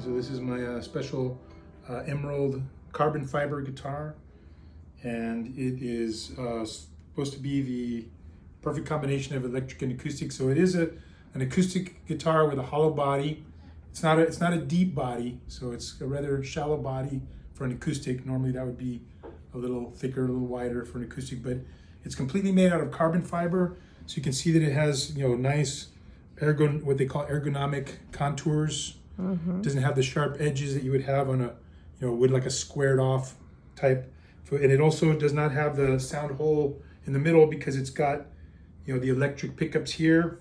So this is my special emerald carbon fiber guitar, and it is supposed to be the perfect combination of electric and acoustic. So it is an acoustic guitar with a hollow body. It's not a deep body, so it's a rather shallow body for an acoustic. Normally that would be a little thicker, a little wider for an acoustic, but it's completely made out of carbon fiber. So you can see that it has, nice what they call ergonomic contours. Mm-hmm. Doesn't have the sharp edges that you would have on a, wood, like a squared off type. And it also does not have the sound hole in the middle because it's got, the electric pickups here.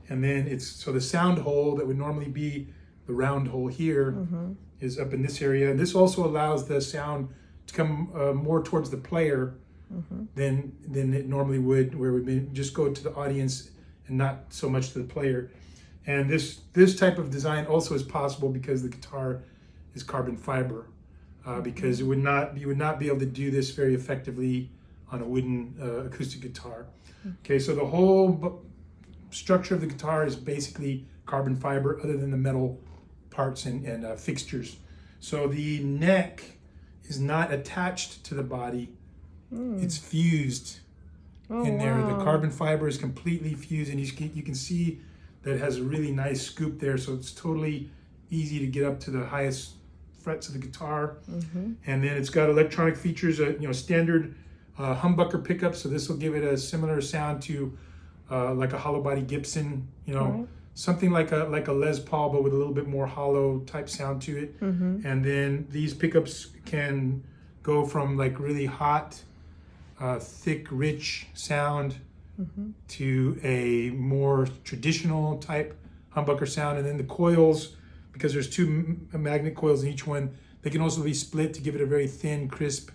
And then so the sound hole that would normally be the round hole here is up in this area. And this also allows the sound to come more towards the player than it normally would, where it would just go to the audience and not so much to the player. And this type of design also is possible because the guitar is carbon fiber, because you would not be able to do this very effectively on a wooden acoustic guitar. Okay, so the whole structure of the guitar is basically carbon fiber, other than the metal parts and fixtures. So the neck is not attached to the body; it's fused in there. Wow. The carbon fiber is completely fused, and you can see that it has a really nice scoop there, so it's totally easy to get up to the highest frets of the guitar. And then it's got electronic features, standard humbucker pickup, so this will give it a similar sound to like a hollow body Gibson, something like a Les Paul, but with a little bit more hollow type sound to it. And then these pickups can go from like really hot, thick, rich sound to a more traditional type humbucker sound. And then the coils, because there's two magnet coils in each one, they can also be split to give it a very thin, crisp,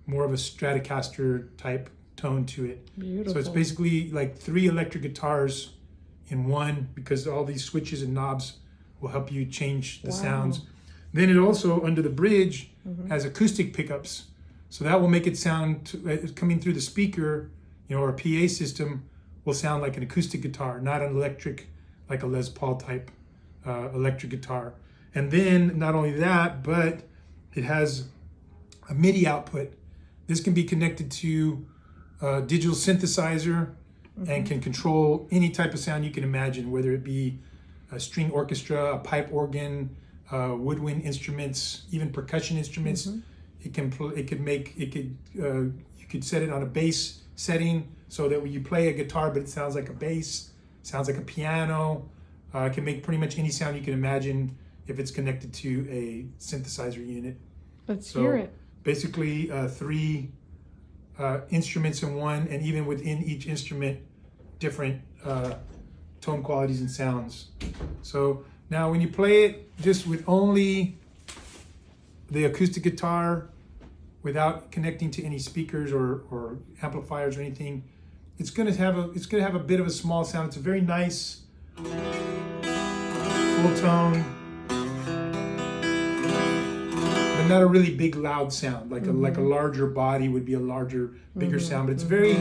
more of a Stratocaster type tone to it. Beautiful. So it's basically like 3 electric guitars in one, because all these switches and knobs will help you change the sounds. Then it also, under the bridge, has acoustic pickups. So that will make it sound, coming through the speaker, or a PA system, will sound like an acoustic guitar, not an electric, like a Les Paul type electric guitar. And then not only that, but it has a MIDI output. This can be connected to a digital synthesizer and can control any type of sound you can imagine, whether it be a string orchestra, a pipe organ, woodwind instruments, even percussion instruments. You could set it on a bass setting, so that when you play a guitar, but it sounds like a bass, sounds like a piano. It can make pretty much any sound you can imagine if it's connected to a synthesizer unit. Let's hear it. Basically, 3 instruments in one, and even within each instrument, different tone qualities and sounds. So now when you play it just with only the acoustic guitar, without connecting to any speakers or amplifiers or anything, it's gonna have a bit of a small sound. It's a very nice full tone, but not a really big loud sound. Like a larger body would be a larger, bigger sound. But it's very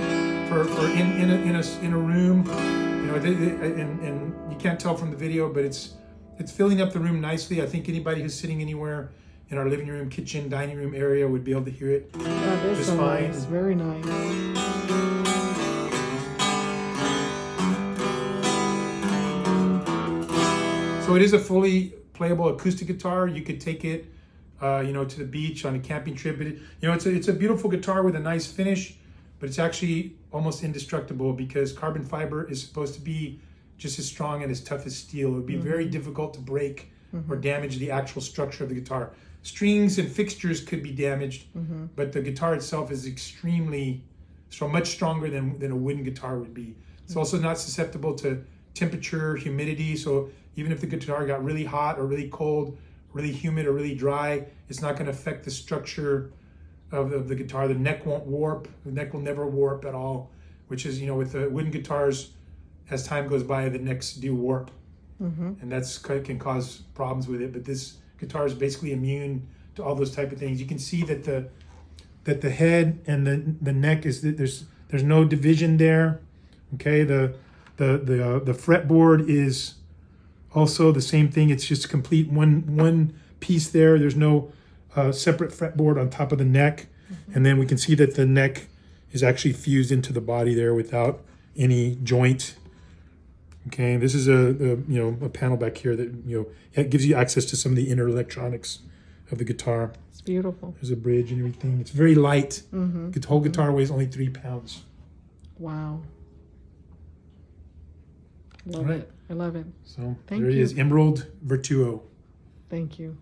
for in a room, and you can't tell from the video, but it's filling up the room nicely. I think anybody who's sitting anywhere in our living room, kitchen, dining room area would be able to hear it just fine. Nice, very nice. So it is a fully playable acoustic guitar. You could take it, to the beach on a camping trip. It's a beautiful guitar with a nice finish, but it's actually almost indestructible because carbon fiber is supposed to be just as strong and as tough as steel. It would be very difficult to break or damage the actual structure of the guitar. Strings and fixtures could be damaged, but the guitar itself is extremely strong, much stronger than a wooden guitar would be. It's also not susceptible to temperature, humidity. So even if the guitar got really hot or really cold, really humid or really dry, it's not going to affect the structure of the guitar. The neck won't warp. The neck will never warp at all, which is, with the wooden guitars, as time goes by, the necks do warp. And can cause problems with it. But this guitar is basically immune to all those type of things. You can see that the head and the neck there's no division there. Okay, the fretboard is Also, the same thing. It's just complete one piece there. There's no separate fretboard on top of the neck. And then we can see that the neck is actually fused into the body there without any joint. Okay, this is a panel back here that it gives you access to some of the inner electronics of the guitar. It's beautiful. There's a bridge and everything. It's very light. The whole guitar weighs only 3 pounds. Wow. Love All right. it. I love it. So Thank there it you. is, Emerald Virtuo. Thank you.